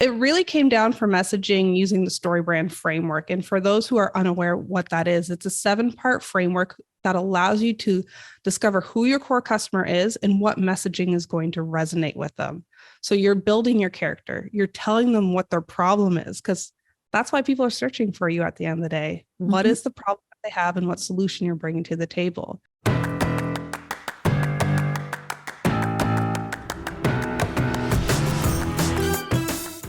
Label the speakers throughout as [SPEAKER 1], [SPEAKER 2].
[SPEAKER 1] It really came down for messaging using the story brand framework. And for those who are unaware what that is, it's a 7-part framework that allows you to discover who your core customer is and what messaging is going to resonate with them. So you're building your character, you're telling them what their problem is, because that's why people are searching for you at the end of the day. What is the problem that they have and what solution you're bringing to the table?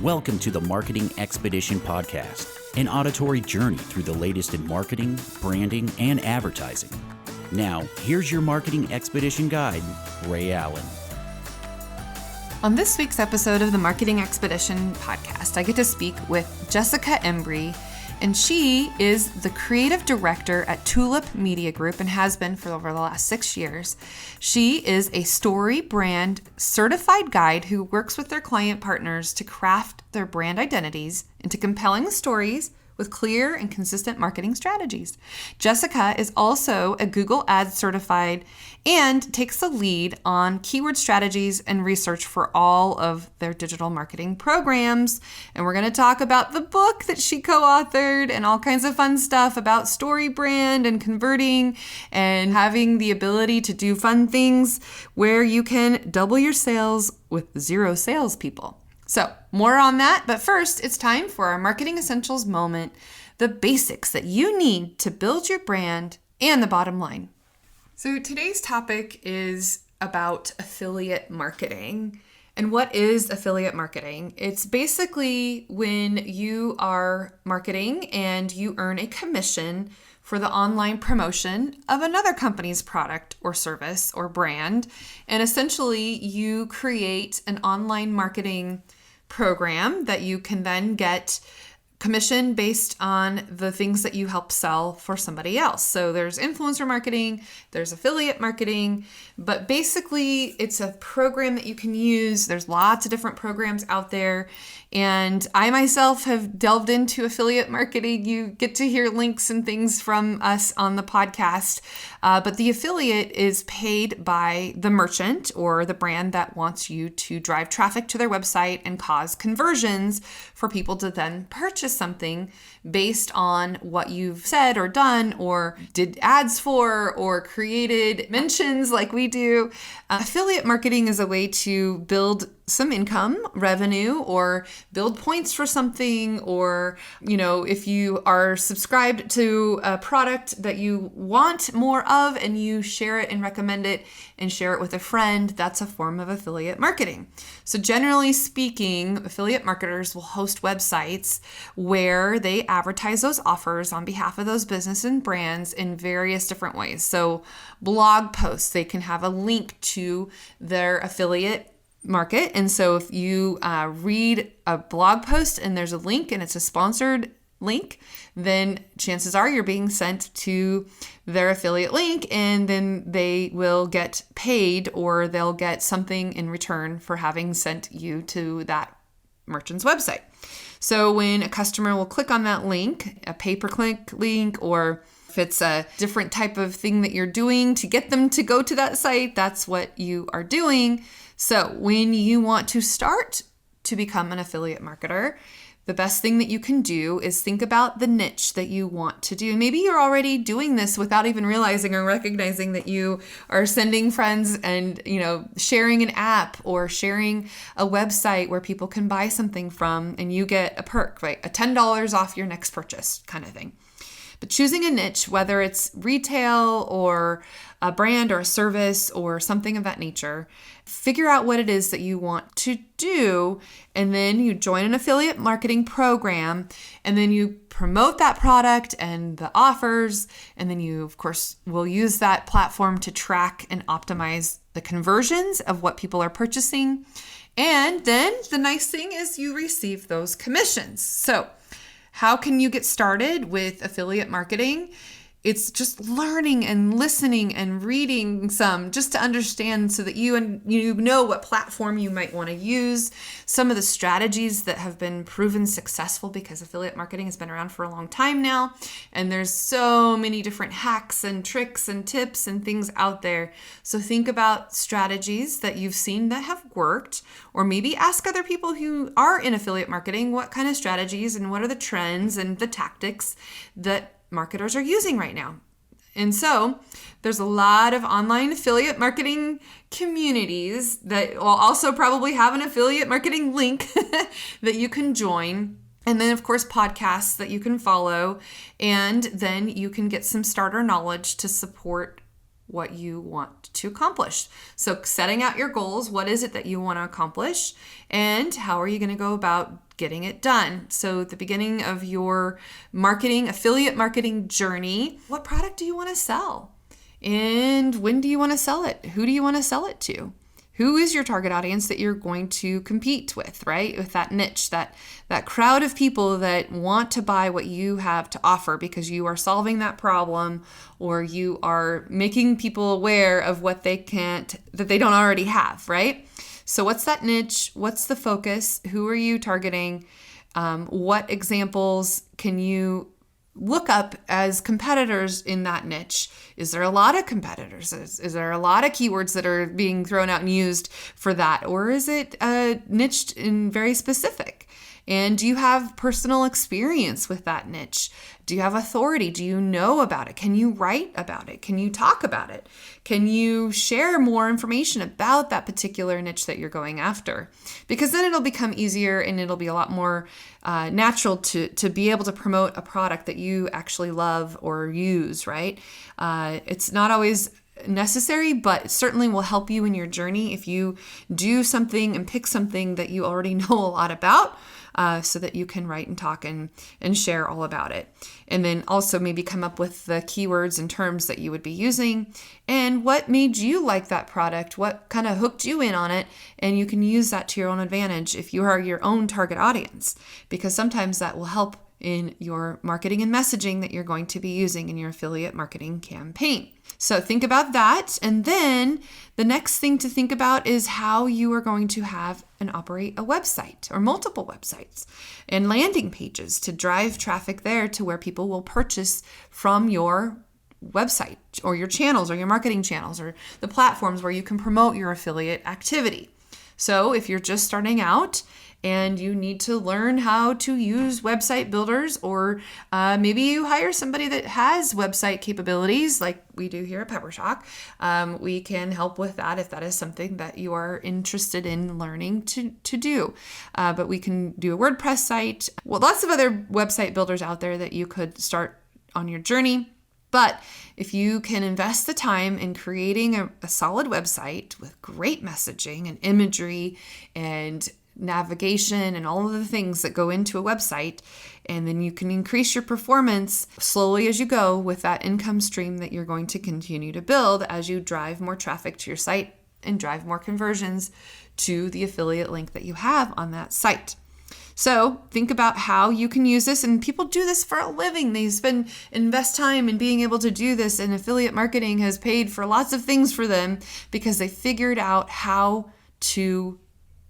[SPEAKER 2] Welcome to the Marketing Expedition Podcast, an auditory journey through the latest in marketing, branding, and advertising. Now, here's your Marketing Expedition guide, Ray Allen.
[SPEAKER 3] On this week's episode of the Marketing Expedition Podcast, I get to speak with Jessica Embree, and she is the creative director at Tulip Media Group and has been for over the last 6 years. She is a story brand certified guide who works with their client partners to craft their brand identities into compelling stories with clear and consistent marketing strategies. Jessica is also a Google Ads certified and takes the lead on keyword strategies and research for all of their digital marketing programs. And we're going to talk about the book that she co-authored and all kinds of fun stuff about story brand and converting and having the ability to do fun things where you can double your sales with 0 salespeople. So more on that, but first it's time for our Marketing Essentials moment, the basics that you need to build your brand and the bottom line. So today's topic is about affiliate marketing. And what is affiliate marketing? It's basically when you are marketing and you earn a commission for the online promotion of another company's product or service or brand. And essentially you create an online marketing program that you can then get commission based on the things that you help sell for somebody else. So there's influencer marketing, there's affiliate marketing, but basically it's a program that you can use. There's lots of different programs out there. And I myself have delved into affiliate marketing. You get to hear links and things from us on the podcast. But the affiliate is paid by the merchant or the brand that wants you to drive traffic to their website and cause conversions for people to then purchase something based on what you've said or done or did ads for or created mentions like we do. Affiliate marketing is a way to build some income, revenue, or build points for something, or, if you are subscribed to a product that you want more of and you share it and recommend it and share it with a friend, that's a form of affiliate marketing. So generally speaking, affiliate marketers will host websites where they advertise those offers on behalf of those businesses and brands in various different ways. So blog posts, they can have a link to their affiliate market. And so if you read a blog post and there's a link and it's a sponsored link, then chances are you're being sent to their affiliate link and then they will get paid or they'll get something in return for having sent you to that merchant's website. So when a customer will click on that link, a pay-per-click link, or if it's a different type of thing that you're doing to get them to go to that site, that's what you are doing. So when you want to start to become an affiliate marketer, the best thing that you can do is think about the niche that you want to do. Maybe you're already doing this without even realizing or recognizing that you are sending friends and, sharing an app or sharing a website where people can buy something from and you get a perk, right? A $10 off your next purchase kind of thing. But choosing a niche, whether it's retail or a brand or a service or something of that nature, figure out what it is that you want to do, and then you join an affiliate marketing program, and then you promote that product and the offers, and then you, of course, will use that platform to track and optimize the conversions of what people are purchasing. And then the nice thing is you receive those commissions. So how can you get started with affiliate marketing? it's just learning and listening and reading some just to understand so that you know what platform you might want to use, some of the strategies that have been proven successful, because affiliate marketing has been around for a long time now. And there's so many different hacks and tricks and tips and things out there. So think about strategies that you've seen that have worked, or maybe ask other people who are in affiliate marketing what kind of strategies and what are the trends and the tactics that marketers are using right now. And so there's a lot of online affiliate marketing communities that will also probably have an affiliate marketing link that you can join. And then, of course, podcasts that you can follow. And then you can get some starter knowledge to support what you want to accomplish. So setting out your goals, what is it that you want to accomplish, and how are you going to go about getting it done? So at the beginning of your affiliate marketing journey, what product do you want to sell? And when do you want to sell it? Who do you want to sell it to? Who is your target audience that you're going to compete with, right? With that niche, that crowd of people that want to buy what you have to offer because you are solving that problem, or you are making people aware of what that they don't already have, right? So what's that niche? What's the focus? Who are you targeting? What examples can you look up as competitors in that niche? Is there a lot of competitors? Is there a lot of keywords that are being thrown out and used for that? Or is it niched in very specific? And do you have personal experience with that niche? Do you have authority? Do you know about it? Can you write about it? Can you talk about it? Can you share more information about that particular niche that you're going after? Because then it'll become easier and it'll be a lot more natural to be able to promote a product that you actually love or use, right? It's not always necessary, but it certainly will help you in your journey if you do something and pick something that you already know a lot about, so that you can write and talk and share all about it. And then also maybe come up with the keywords and terms that you would be using and what made you like that product, what kind of hooked you in on it. And you can use that to your own advantage if you are your own target audience, because sometimes that will help in your marketing and messaging that you're going to be using in your affiliate marketing campaign. So think about that. And then the next thing to think about is how you are going to have and operate a website or multiple websites and landing pages to drive traffic there to where people will purchase from your website or your channels or your marketing channels or the platforms where you can promote your affiliate activity. So if you're just starting out and you need to learn how to use website builders, or maybe you hire somebody that has website capabilities like we do here at Peppershock, we can help with that if that is something that you are interested in learning to do. But we can do a WordPress site. Well, lots of other website builders out there that you could start on your journey. But if you can invest the time in creating a solid website with great messaging and imagery and navigation and all of the things that go into a website, and then you can increase your performance slowly as you go with that income stream that you're going to continue to build as you drive more traffic to your site and drive more conversions to the affiliate link that you have on that site. So think about how you can use this, and people do this for a living. They invest time in being able to do this, and affiliate marketing has paid for lots of things for them because they figured out how to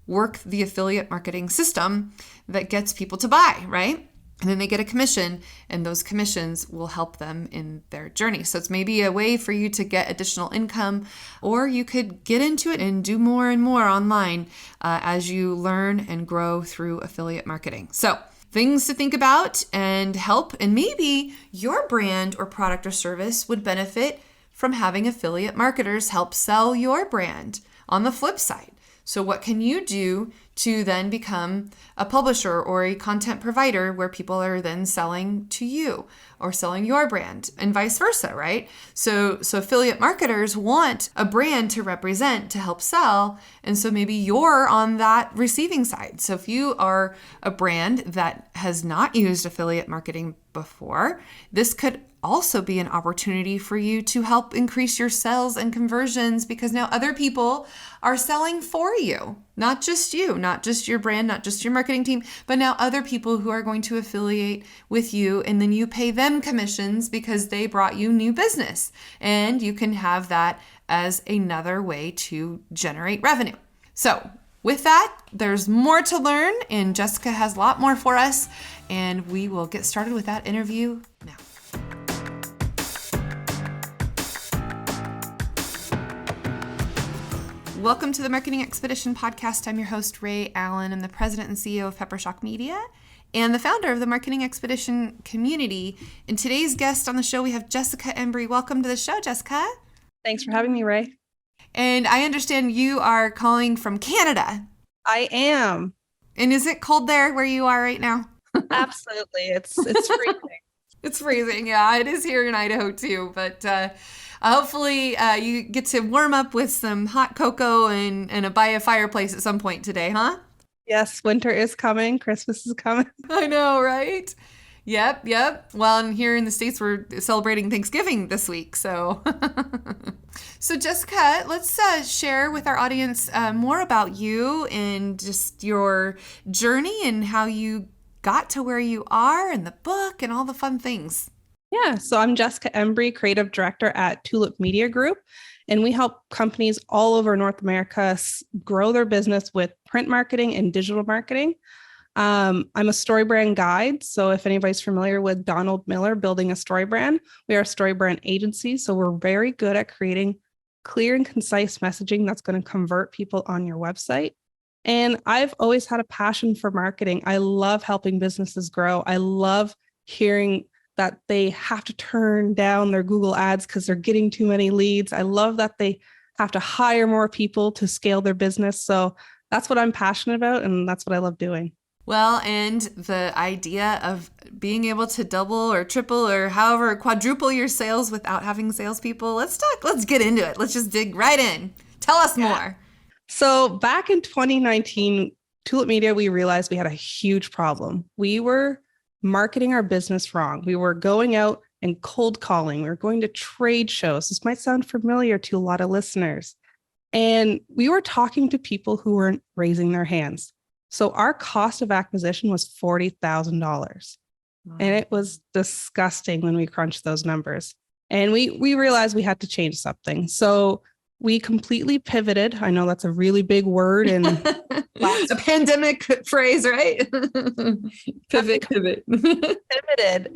[SPEAKER 3] work the affiliate marketing system that gets people to buy, right? And then they get a commission, and those commissions will help them in their journey. So it's maybe a way for you to get additional income, or you could get into it and do more and more online as you learn and grow through affiliate marketing. So things to think about and help, and maybe your brand or product or service would benefit from having affiliate marketers help sell your brand on the flip side. So what can you do to then become a publisher or a content provider where people are then selling to you or selling your brand, and vice versa, right? So affiliate marketers want a brand to represent, to help sell. And so maybe you're on that receiving side. So if you are a brand that has not used affiliate marketing before, this could also be an opportunity for you to help increase your sales and conversions, because now other people are selling for you. Not just you, not just your brand, not just your marketing team, but now other people who are going to affiliate with you, and then you pay them commissions because they brought you new business. And you can have that as another way to generate revenue. So with that, there's more to learn, and Jessica has a lot more for us, and we will get started with that interview now. Welcome to the Marketing Expedition podcast. I'm your host, Ray Allen. I'm the president and CEO of Peppershock Media and the founder of the Marketing Expedition community. And today's guest on the show, we have Jessica Embree. Welcome to the show, Jessica.
[SPEAKER 1] Thanks for having me, Ray.
[SPEAKER 3] And I understand you are calling from Canada.
[SPEAKER 1] I am.
[SPEAKER 3] And is it cold there where you are right now?
[SPEAKER 1] Absolutely. It's freezing.
[SPEAKER 3] It's freezing. Yeah, it is here in Idaho too. But hopefully you get to warm up with some hot cocoa and by a fireplace at some point today, huh?
[SPEAKER 1] Yes, winter is coming. Christmas is coming.
[SPEAKER 3] I know, right? Yep. Well, and here in the States, we're celebrating Thanksgiving this week. So, so Jessica, let's share with our audience more about you and just your journey and how you got to where you are and the book and all the fun things.
[SPEAKER 1] Yeah, so I'm Jessica Embree, creative director at Tulip Media Group, and we help companies all over North America grow their business with print marketing and digital marketing. I'm a story brand guide. So if anybody's familiar with Donald Miller building a story brand, we are a story brand agency. So we're very good at creating clear and concise messaging that's going to convert people on your website. And I've always had a passion for marketing. I love helping businesses grow. I love hearing that they have to turn down their Google ads because they're getting too many leads. I love that they have to hire more people to scale their business. So that's what I'm passionate about, and that's what I love doing.
[SPEAKER 3] Well, and the idea of being able to double or triple or however quadruple your sales without having salespeople. Let's get into it. Let's just dig right in. Tell us more.
[SPEAKER 1] So back in 2019, Tulip Media, we realized we had a huge problem. We were marketing our business wrong. We were going out and cold calling. We were going to trade shows. This might sound familiar to a lot of listeners. And we were talking to people who weren't raising their hands. So our cost of acquisition was $40,000. Wow. And it was disgusting when we crunched those numbers. And we realized we had to change something. So we completely pivoted. I know that's a really big word and
[SPEAKER 3] a pandemic phrase, right? Pivoted.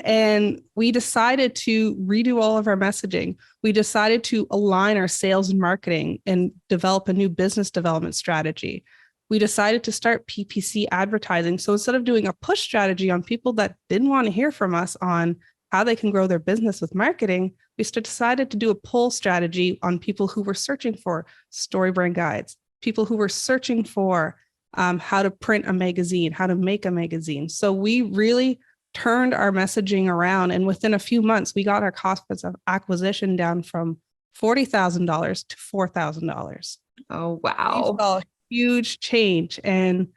[SPEAKER 1] And we decided to redo all of our messaging. We decided to align our sales and marketing and develop a new business development strategy. We decided to start PPC advertising. So instead of doing a push strategy on people that didn't want to hear from us on how they can grow their business with marketing, we decided to do a pull strategy on people who were searching for story brand guides, people who were searching for how to print a magazine, how to make a magazine. So we really turned our messaging around. And within a few months, we got our cost of acquisition down from $40,000 to $4,000.
[SPEAKER 3] Oh, wow.
[SPEAKER 1] We saw a huge change. And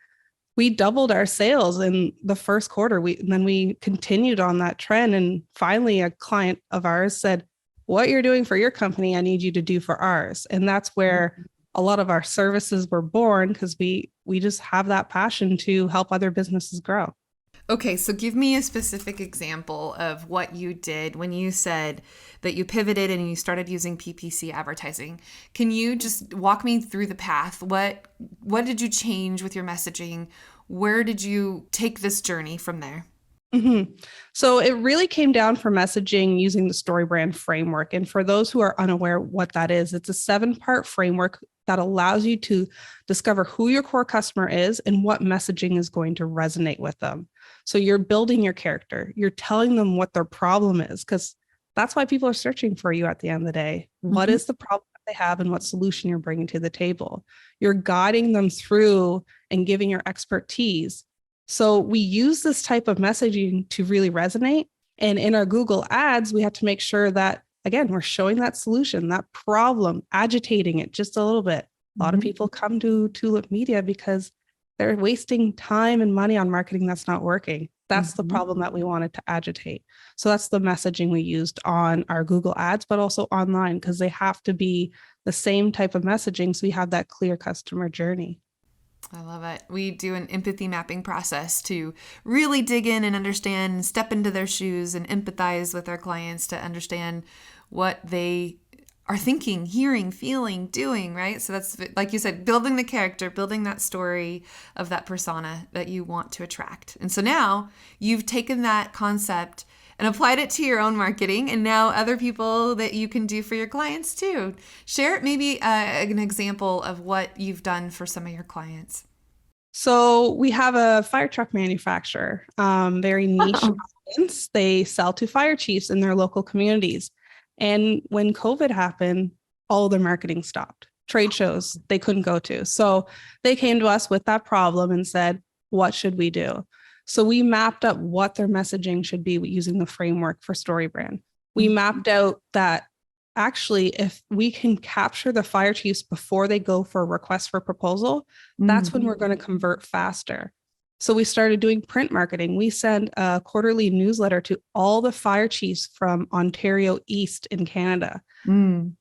[SPEAKER 1] we doubled our sales in the first quarter. Then we continued on that trend. And finally, a client of ours said, what you're doing for your company, I need you to do for ours. And that's where a lot of our services were born, because we just have that passion to help other businesses grow.
[SPEAKER 3] Okay, so give me a specific example of what you did when you said that you pivoted and you started using PPC advertising. Can you just walk me through the path? What did you change with your messaging? Where did you take this journey from there?
[SPEAKER 1] Mm-hmm. So it really came down for messaging using the story brand framework. And for those who are unaware what that is, it's a 7-part framework that allows you to discover who your core customer is and what messaging is going to resonate with them. So you're building your character. You're telling them what their problem is, because that's why people are searching for you at the end of the day. Mm-hmm. What is the problem that they have and what solution you're bringing to the table? You're guiding them through and giving your expertise. So we use this type of messaging to really resonate. And in our Google ads, we have to make sure that, again, we're showing that solution, that problem, agitating it just a little bit. A lot of people come to Tulip Media because they're wasting time and money on marketing that's not working. That's the problem that we wanted to agitate. So that's the messaging we used on our Google ads, but also online, because they have to be the same type of messaging. So we have that clear customer journey.
[SPEAKER 3] I love it. We do an empathy mapping process to really dig in and understand and step into their shoes and empathize with our clients to understand what they are thinking, hearing, feeling, doing, right? So that's, like you said, building the character, building that story of that persona that you want to attract. And so now you've taken that concept and applied it to your own marketing, and now other people that you can do for your clients too. Share maybe an example of what you've done for some of your clients.
[SPEAKER 1] So we have a fire truck manufacturer, very niche audience. They sell to fire chiefs in their local communities. And when COVID happened, all their marketing stopped. Trade shows they couldn't go to. So they came to us with that problem and said, what should we do? So we mapped up what their messaging should be using the framework for StoryBrand. We mapped out that actually, if we can capture the fire chiefs before they go for a request for proposal, that's when we're going to convert faster. So we started doing print marketing. We send a quarterly newsletter to all the fire chiefs from Ontario East in Canada. And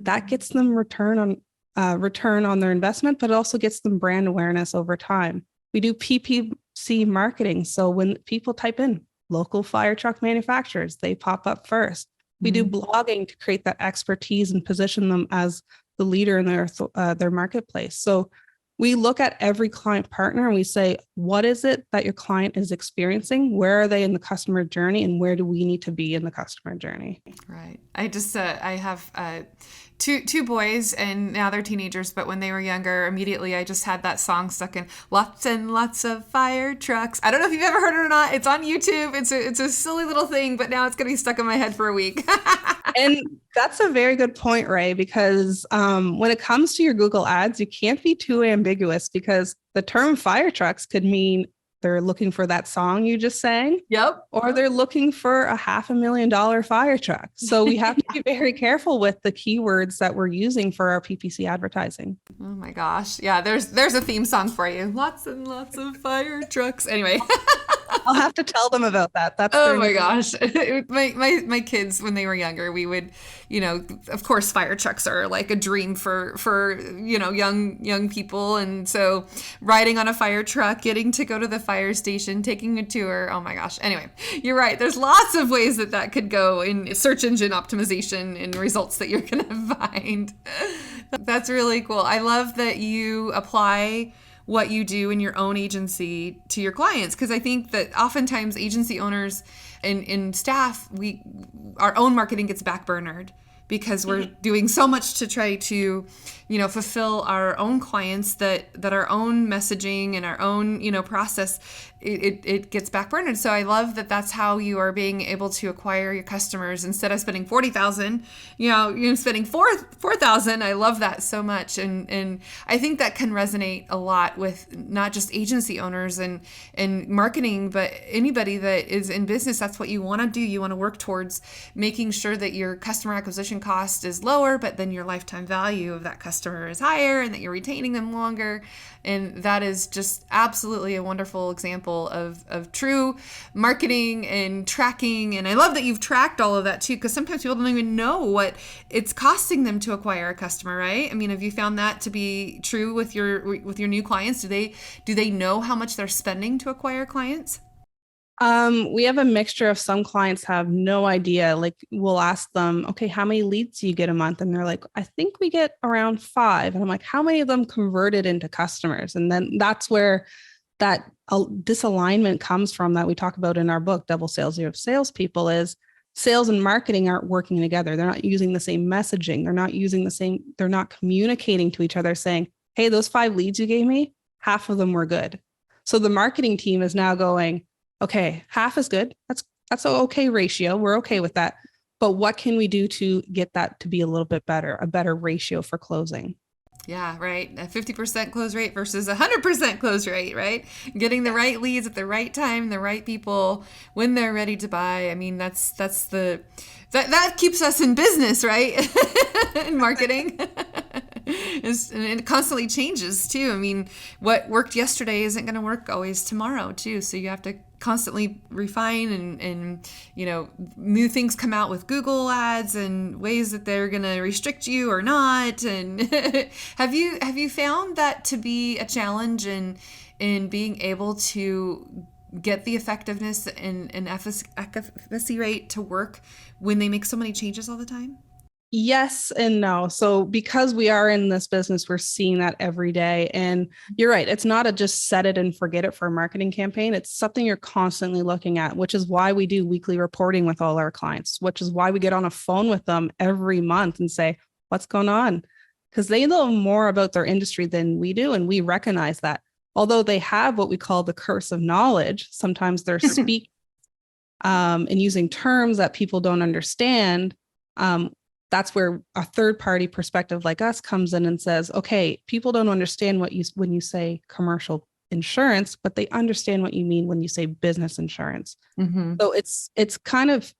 [SPEAKER 1] that gets them return on their investment, but it also gets them brand awareness over time. We do PPC marketing. So when people type in local fire truck manufacturers, they pop up first. We do blogging to create that expertise and position them as the leader in their marketplace. So we look at every client partner and we say, what is it that your client is experiencing? Where are they in the customer journey? And where do we need to be in the customer journey?
[SPEAKER 3] Right. I just, I have two boys and now they're teenagers, but when they were younger, immediately I just had that song stuck in. Lots and lots of fire trucks. I don't know if you've ever heard it or not. It's on YouTube. It's a silly little thing, but now it's going to be stuck in my head for a week.
[SPEAKER 1] And that's a very good point, Ray, because when it comes to your Google ads, you can't be too ambiguous because the term fire trucks could mean they're looking for that song you just sang.
[SPEAKER 3] Yep.
[SPEAKER 1] Or they're looking for a $500,000 fire truck. So we have to be very careful with the keywords that we're using for our PPC advertising.
[SPEAKER 3] Oh my gosh. Yeah, there's a theme song for you. Lots and lots of fire trucks. Anyway.
[SPEAKER 1] I'll have to tell them about that. That's
[SPEAKER 3] oh my gosh. My kids, when they were younger, we would, of course, fire trucks are like a dream for young people. And so riding on a fire truck, getting to go to the fire station, taking a tour. Oh my gosh. Anyway, you're right. There's lots of ways that could go in search engine optimization and results that you're going to find. That's really cool. I love that you apply what you do in your own agency to your clients. Because I think that oftentimes agency owners and staff, our own marketing gets backburnered because we're doing so much to try to, fulfill our own clients that our own messaging and our own, process, it gets backburnered. So I love that that's how you are being able to acquire your customers instead of spending $40,000, you're spending $4,000. I love that so much. And I think that can resonate a lot with not just agency owners and marketing, but anybody that is in business. That's what you want to do. You want to work towards making sure that your customer acquisition cost is lower, but then your lifetime value of that customer is higher and that you're retaining them longer. And that is just absolutely a wonderful example of true marketing and tracking. And I love that you've tracked all of that too, because sometimes people don't even know what it's costing them to acquire a customer, right? I mean, have you found that to be true with your new clients? Do they know how much they're spending to acquire clients?
[SPEAKER 1] We have a mixture of some clients have no idea. Like we'll ask them, okay, how many leads do you get a month? And they're like, I think we get around 5. And I'm like, how many of them converted into customers? And then that's where that disalignment comes from that we talk about in our book, Double Sales of Salespeople, is sales and marketing aren't working together. They're not using the same messaging. They're not communicating to each other saying, hey, those 5 leads you gave me, half of them were good. So the marketing team is now going, okay, half is good. That's an okay ratio. We're okay with that. But what can we do to get that to be a little bit better, a better ratio for closing?
[SPEAKER 3] Yeah, right. A 50% close rate versus 100% close rate, right? Getting the right leads at the right time, the right people when they're ready to buy. I mean, that keeps us in business, right? In marketing. And it constantly changes too. I mean, what worked yesterday isn't going to work always tomorrow too. So you have to constantly refine and new things come out with Google ads and ways that they're going to restrict you or not. And have you found that to be a challenge in being able to get the effectiveness and efficacy rate to work when they make so many changes all the time?
[SPEAKER 1] Yes and no. So because we are in this business, we're seeing that every day. And you're right. It's not a just set it and forget it for a marketing campaign. It's something you're constantly looking at, which is why we do weekly reporting with all our clients, which is why we get on a phone with them every month and say, what's going on? Because they know more about their industry than we do. And we recognize that. Although they have what we call the curse of knowledge, sometimes they're speaking and using terms that people don't understand. That's where a third party perspective like us comes in and says, okay, people don't understand when you say commercial insurance, but they understand what you mean when you say business insurance. Mm-hmm. So it's kind of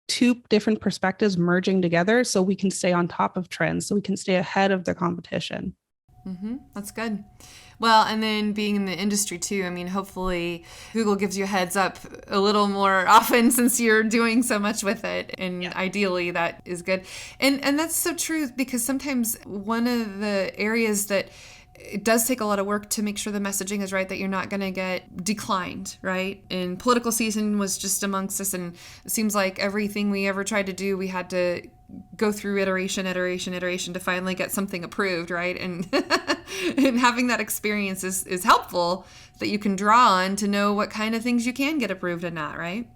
[SPEAKER 1] two different perspectives merging together so we can stay on top of trends, so we can stay ahead of the competition.
[SPEAKER 3] Mm-hmm. That's good. Well, and then being in the industry too, I mean, hopefully Google gives you a heads up a little more often since you're doing so much with it. And ideally that is good. And that's so true, because sometimes one of the areas that it does take a lot of work to make sure the messaging is right, that you're not going to get declined, right? And political season was just amongst us, and it seems like everything we ever tried to do, we had to go through iteration to finally get something approved, right? And and having that experience is helpful, that you can draw on to know what kind of things you can get approved and not, right?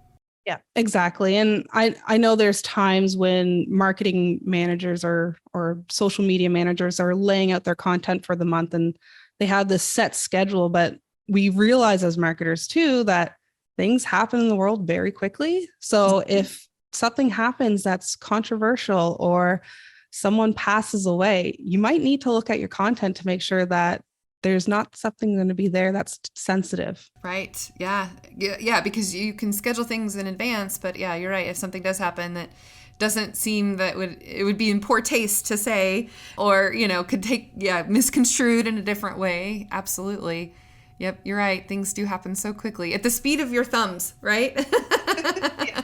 [SPEAKER 1] Yeah, exactly. And I know there's times when marketing managers or social media managers are laying out their content for the month and they have this set schedule, but we realize as marketers too that things happen in the world very quickly. So if something happens that's controversial or someone passes away, you might need to look at your content to make sure that there's not something going to be there that's sensitive.
[SPEAKER 3] Right. Yeah. Yeah. Because you can schedule things in advance, but yeah, you're right. If something does happen that doesn't seem that it would be in poor taste to say, or, could take, misconstrued in a different way. Absolutely. Yep. You're right. Things do happen so quickly at the speed of your thumbs, right?
[SPEAKER 1] Yeah.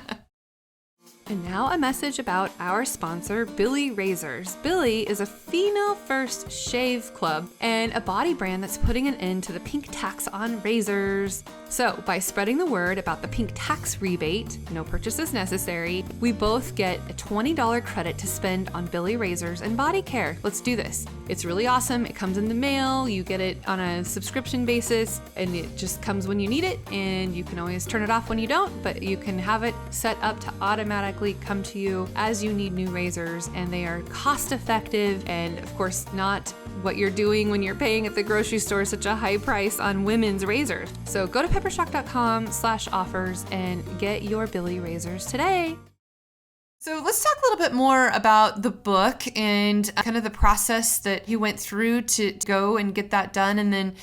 [SPEAKER 3] And now a message about our sponsor, Billie Razors. Billie is a female-first shave club and a body brand that's putting an end to the pink tax on razors. So by spreading the word about the pink tax rebate, no purchase is necessary, we both get a $20 credit to spend on Billie Razors and body care. Let's do this. It's really awesome. It comes in the mail. You get it on a subscription basis, and it just comes when you need it, and you can always turn it off when you don't, but you can have it set up to automatically come to you as you need new razors, and they are cost effective and of course not what you're doing when you're paying at the grocery store such a high price on women's razors. So go to peppershock.com/offers and get your Billie razors today. So let's talk a little bit more about the book and kind of the process that you went through to go and get that done, and then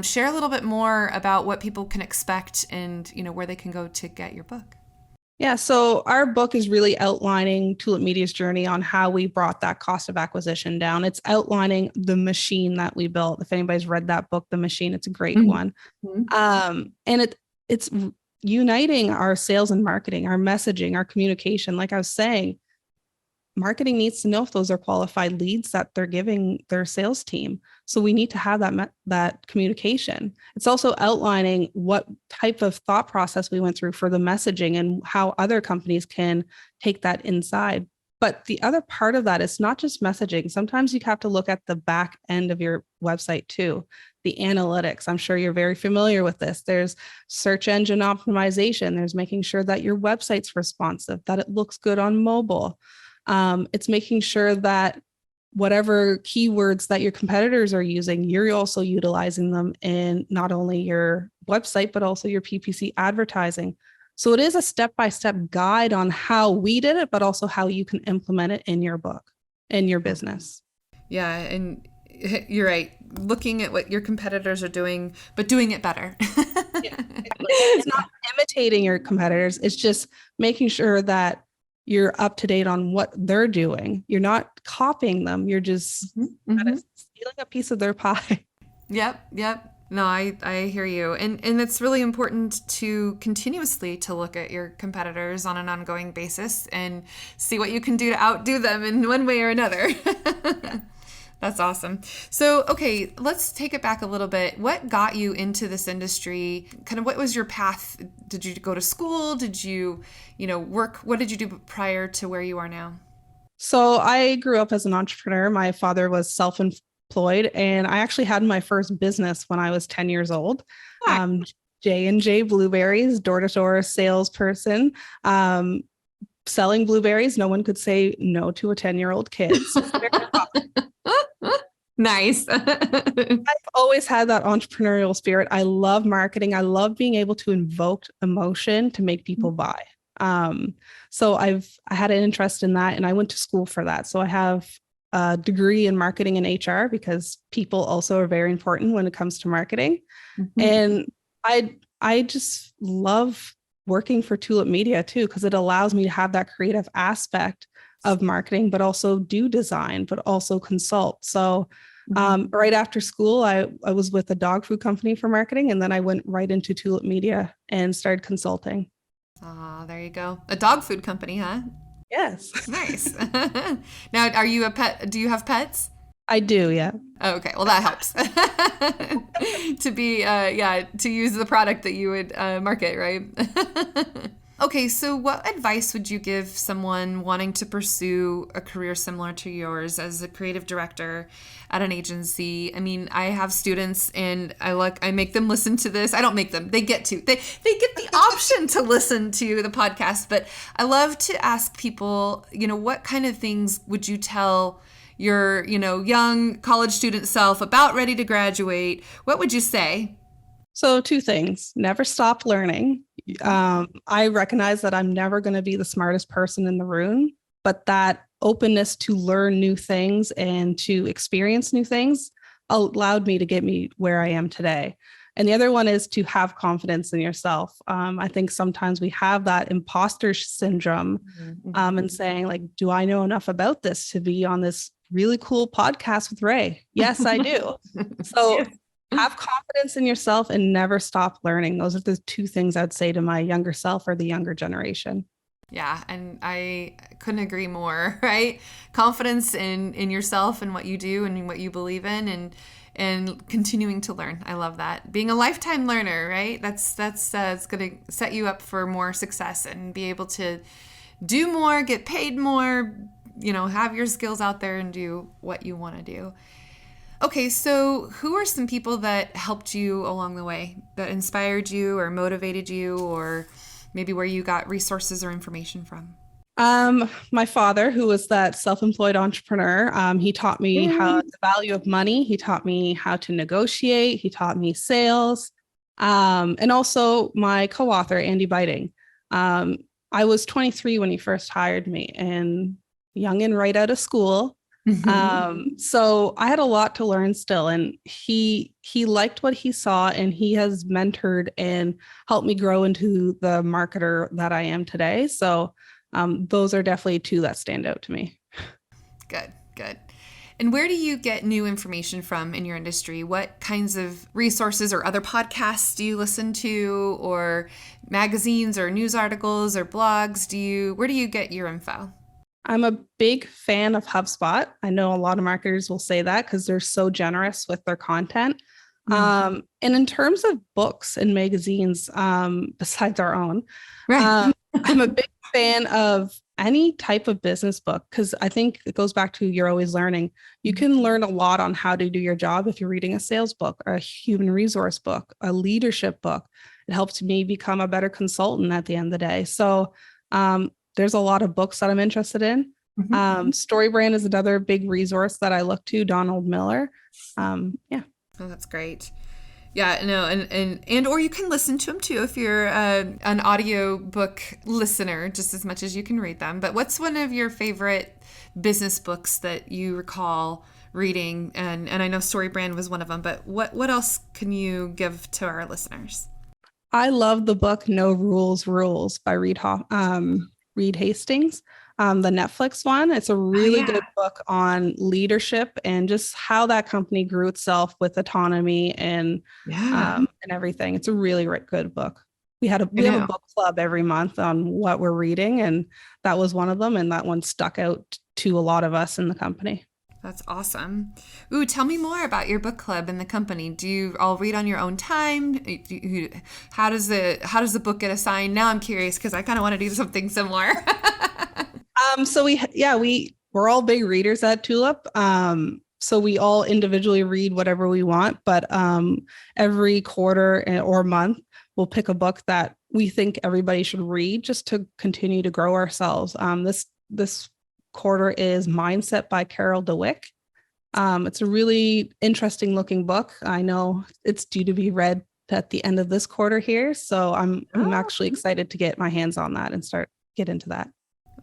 [SPEAKER 3] share a little bit more about what people can expect and where they can go to get your book.
[SPEAKER 1] Yeah, so our book is really outlining Tulip Media's journey on how we brought that cost of acquisition down. It's outlining the machine that we built. If anybody's read that book, The Machine, it's a great one. And it's uniting our sales and marketing, our messaging, our communication. Like I was saying, marketing needs to know if those are qualified leads that they're giving their sales team. So we need to have that communication. It's also outlining what type of thought process we went through for the messaging and how other companies can take that inside. But the other part of that is not just messaging. Sometimes you have to look at the back end of your website too, the analytics. I'm sure you're very familiar with this. There's search engine optimization. There's making sure that your website's responsive, that it looks good on mobile. It's making sure that whatever keywords that your competitors are using, you're also utilizing them in not only your website, but also your PPC advertising. So it is a step-by-step guide on how we did it, but also how you can implement it in your book, in your business.
[SPEAKER 3] Yeah. And you're right. Looking at what your competitors are doing, but doing it better.
[SPEAKER 1] Yeah. It's not imitating your competitors. It's just making sure that you're up to date on what they're doing. You're not copying them. You're just stealing a piece of their pie.
[SPEAKER 3] Yep. No, I hear you. And it's really important to continuously to look at your competitors on an ongoing basis and see what you can do to outdo them in one way or another. That's awesome. So, okay, let's take it back a little bit. What got you into this industry? Kind of what was your path? Did you go to school? Did you, work? What did you do prior to where you are now?
[SPEAKER 1] So I grew up as an entrepreneur. My father was self-employed, and I actually had my first business when I was 10 years old. J&J Blueberries, door-to-door salesperson, selling blueberries. No one could say no to a 10-year-old kid. So it's very
[SPEAKER 3] Nice.
[SPEAKER 1] I've always had that entrepreneurial spirit. I love marketing. I love being able to invoke emotion to make people buy. So I had an interest in that, and I went to school for that. So I have a degree in marketing and HR because people also are very important when it comes to marketing. Mm-hmm. And I just love working for Tulip Media too, because it allows me to have that creative aspect of marketing, but also do design, but also consult. So right after school, I was with a dog food company for marketing, and then I went right into Tulip Media and started consulting.
[SPEAKER 3] Oh, there you go. A dog food company, huh?
[SPEAKER 1] Yes.
[SPEAKER 3] Nice. Now, are you a pet? Do you have pets?
[SPEAKER 1] I do, yeah.
[SPEAKER 3] Oh, okay. Well, that helps to be, to use the product that you would market, right? Okay, so what advice would you give someone wanting to pursue a career similar to yours as a creative director at an agency? I mean, I have students and I make them listen to this. I don't make them. They get the option to listen to the podcast, but I love to ask people, what kind of things would you tell your, young college student self about ready to graduate? What would you say?
[SPEAKER 1] So 2 things. Never stop learning. I recognize that I'm never going to be the smartest person in the room, but that openness to learn new things and to experience new things allowed me to get me where I am today. And the other one is to have confidence in yourself. I think sometimes we have that imposter syndrome and saying like, do I know enough about this to be on this really cool podcast with Ray? Yes, I do. So have confidence in yourself and never stop learning. Those are the 2 things I'd say to my younger self or the younger generation.
[SPEAKER 3] Yeah, and I couldn't agree more, right? Confidence in yourself and what you do and what you believe in and continuing to learn. I love that. Being a lifetime learner, right? That's it's going to set you up for more success and be able to do more, get paid more, have your skills out there and do what you want to do. Okay, so who are some people that helped you along the way, that inspired you or motivated you, or maybe where you got resources or information from?
[SPEAKER 1] My father, who was that self-employed entrepreneur, he taught me the value of money. He taught me how to negotiate. He taught me sales. And also my co-author, Andy Biting. I was 23 when he first hired me and young and right out of school. So I had a lot to learn still, and he liked what he saw, and he has mentored and helped me grow into the marketer that I am today. So those are definitely 2 that stand out to me.
[SPEAKER 3] Good. And where do you get new information from in your industry? What kinds of resources or other podcasts do you listen to, or magazines or news articles or blogs? Where do you get your info?
[SPEAKER 1] I'm a big fan of HubSpot. I know a lot of marketers will say that because they're so generous with their content. And in terms of books and magazines, besides our own, right. I'm a big fan of any type of business book because I think it goes back to you're always learning. You can learn a lot on how to do your job if you're reading a sales book, a human resource book, a leadership book. It helps me become a better consultant at the end of the day. So there's a lot of books that I'm interested in. StoryBrand is another big resource that I look to, Donald Miller.
[SPEAKER 3] Oh, that's great. Yeah, no, and or you can listen to them too if you're an audio book listener, just as much as you can read them. But what's one of your favorite business books that you recall reading? And I know StoryBrand was one of them, but what else can you give to our listeners?
[SPEAKER 1] I love the book No Rules Rules by Reed Hastings. the Netflix one. It's a really good book on leadership and just how that company grew itself with autonomy and everything. It's a really good book. We have a book club every month on what we're reading, and that was one of them. And that one stuck out to a lot of us in the company.
[SPEAKER 3] That's awesome. Ooh, tell me more about your book club and the company. Do you all read on your own time? How does the book get assigned? Now I'm curious because I kind of want to do something similar.
[SPEAKER 1] So we're all big readers at Tulip. So we all individually read whatever we want, but every quarter or month, we'll pick a book that we think everybody should read just to continue to grow ourselves. This quarter is Mindset by Carol Dweck. It's a really interesting looking book. I know it's due to be read at the end of this quarter here. So I'm actually excited to get my hands on that and get into that.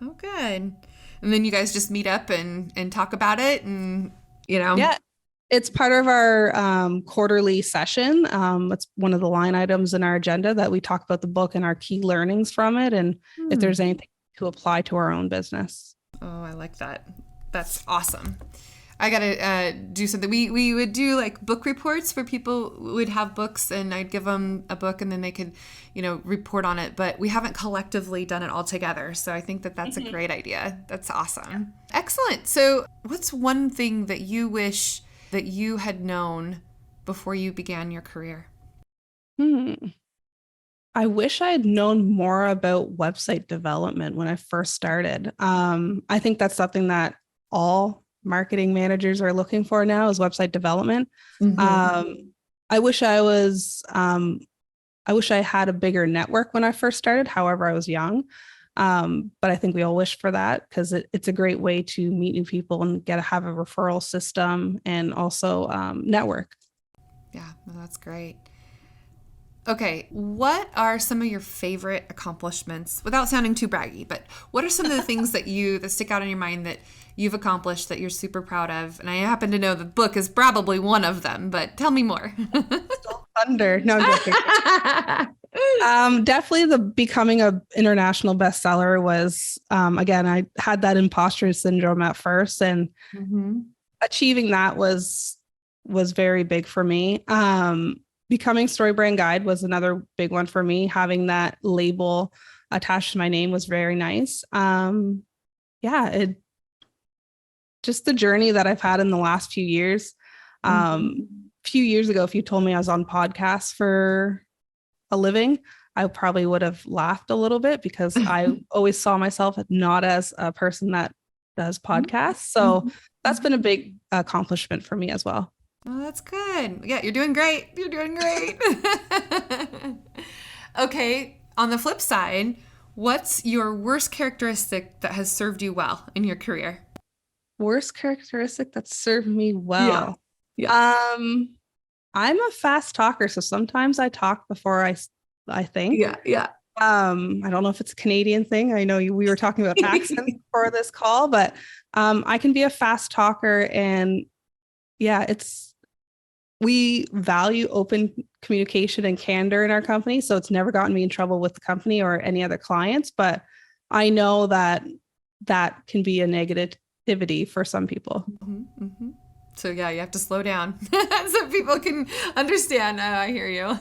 [SPEAKER 3] Oh, good. And then you guys just meet up and talk about it and, Yeah,
[SPEAKER 1] it's part of our quarterly session. It's one of the line items in our agenda that we talk about the book and our key learnings from it. And if there's anything to apply to our own business.
[SPEAKER 3] Oh, I like that. That's awesome. I got to do something. We would do like book reports where people would have books and I'd give them a book and then they could, report on it. But we haven't collectively done it all together. So I think that's a great idea. That's awesome. Yeah. Excellent. So what's one thing that you wish that you had known before you began your career?
[SPEAKER 1] I wish I had known more about website development when I first started. I think that's something that all marketing managers are looking for now is website development. I wish I had a bigger network when I first started. However, I was young. But I think we all wish for that because it's a great way to meet new people and have a referral system and also network. Yeah,
[SPEAKER 3] well, that's great. Okay, what are some of your favorite accomplishments, without sounding too braggy, but what are some of the things that stick out in your mind that you've accomplished that you're super proud of? And I happen to know the book is probably one of them, but tell me more.
[SPEAKER 1] Still thunder. No, I'm joking. Definitely the becoming an international bestseller was, again, I had that imposter syndrome at first, and achieving that was very big for me. Becoming Story Brand Guide was another big one for me. Having that label attached to my name was very nice. Just the journey that I've had in the last few years. Few years ago, if you told me I was on podcasts for a living, I probably would have laughed a little bit because I always saw myself not as a person that does podcasts. So that's been a big accomplishment for me as well.
[SPEAKER 3] Oh, that's good. Yeah, you're doing great. You're doing great. Okay, on the flip side, what's your worst characteristic that has served you well in your career?
[SPEAKER 1] Worst characteristic that served me well? Yeah. I'm a fast talker, so sometimes I talk before I think.
[SPEAKER 3] Yeah.
[SPEAKER 1] I don't know if it's a Canadian thing. I know we were talking about accents for this call, but I can be a fast talker, and we value open communication and candor in our company. So it's never gotten me in trouble with the company or any other clients, but I know that can be a negativity for some people.
[SPEAKER 3] So yeah, you have to slow down so people can understand. I hear you.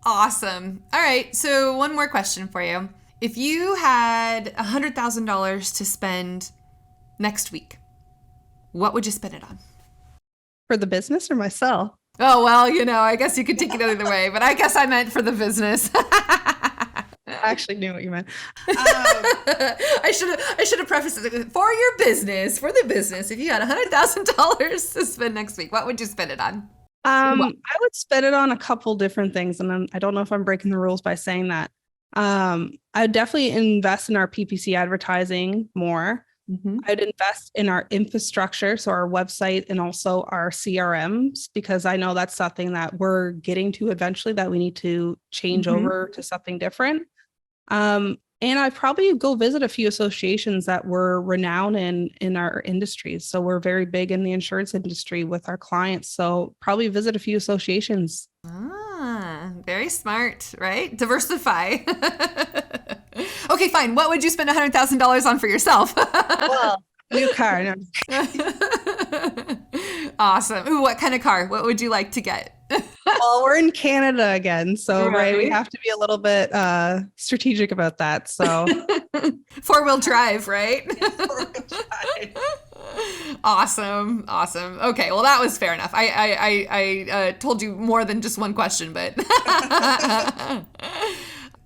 [SPEAKER 3] Awesome. All right. So one more question for you. If you had $100,000 to spend next week, what would you spend it on?
[SPEAKER 1] For the business or myself?
[SPEAKER 3] Oh, well, I guess you could take it either way, but I guess I meant for the business.
[SPEAKER 1] I actually knew what you meant.
[SPEAKER 3] I should have prefaced it for your business, for the business. If you had $100,000 to spend next week, what would you spend it on?
[SPEAKER 1] I would spend it on a couple different things. And I don't know if I'm breaking the rules by saying that. I would definitely invest in our PPC advertising more. I'd invest in our infrastructure, so our website and also our CRMs, because I know that's something that we're getting to eventually that we need to change over to something different. And I'd probably go visit a few associations that were renowned in our industries. So we're very big in the insurance industry with our clients. So probably visit a few associations.
[SPEAKER 3] Very smart, right? Diversify. Okay, fine. What would you spend $100,000 on for yourself?
[SPEAKER 1] Well, new car. No.
[SPEAKER 3] Awesome. Ooh, what kind of car? What would you like to get?
[SPEAKER 1] Well, we're in Canada again, so right, we
[SPEAKER 3] Right.
[SPEAKER 1] have to be a little bit strategic about that. So
[SPEAKER 3] 4-wheel drive, right? Awesome. Okay, well, that was fair enough. I told you more than just one question, but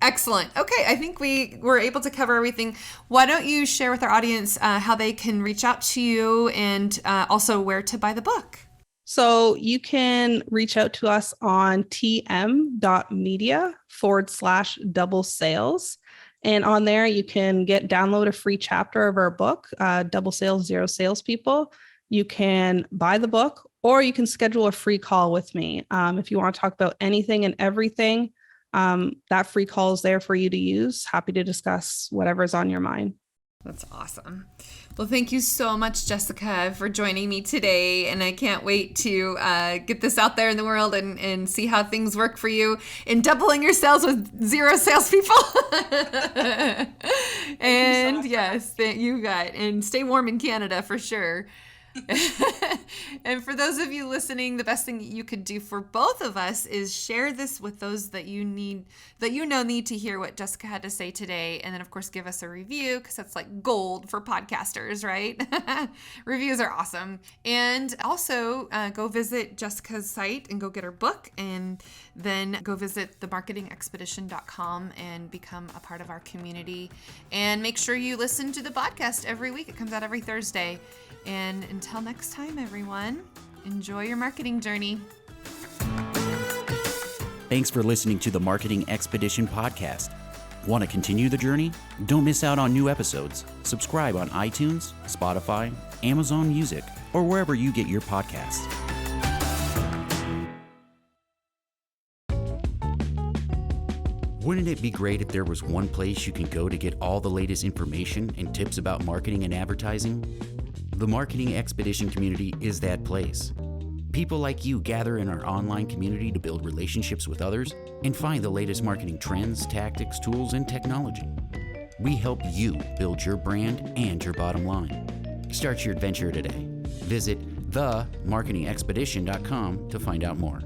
[SPEAKER 3] excellent. Okay, I think we were able to cover everything. Why don't you share with our audience how they can reach out to you and also where to buy the book?
[SPEAKER 1] So you can reach out to us on tm.media/double sales. And on there, you can download a free chapter of our book, Double Sales, Zero Salespeople. You can buy the book, or you can schedule a free call with me. If you want to talk about anything and everything, that free call is there for you to use. Happy to discuss whatever's on your mind.
[SPEAKER 3] That's awesome. Well, thank you so much, Jessica, for joining me today. And I can't wait to get this out there in the world and see how things work for you in doubling your sales with 0 salespeople. And yes, you got, and stay warm in Canada for sure. And for those of you listening, the best thing you could do for both of us is share this with those that you need to hear what Jessica had to say today. And then, of course, give us a review, because that's like gold for podcasters, right? Reviews are awesome. And also go visit Jessica's site and go get her book, and then go visit themarketingexpedition.com and become a part of our community. And make sure you listen to the podcast every week. It comes out every Thursday. And until next time, everyone, enjoy your marketing journey.
[SPEAKER 2] Thanks for listening to the Marketing Expedition podcast. Want to continue the journey? Don't miss out on new episodes. Subscribe on iTunes, Spotify, Amazon Music, or wherever you get your podcasts. Wouldn't it be great if there was one place you can go to get all the latest information and tips about marketing and advertising? The Marketing Expedition community is that place. People like you gather in our online community to build relationships with others and find the latest marketing trends, tactics, tools, and technology. We help you build your brand and your bottom line. Start your adventure today. Visit themarketingexpedition.com to find out more.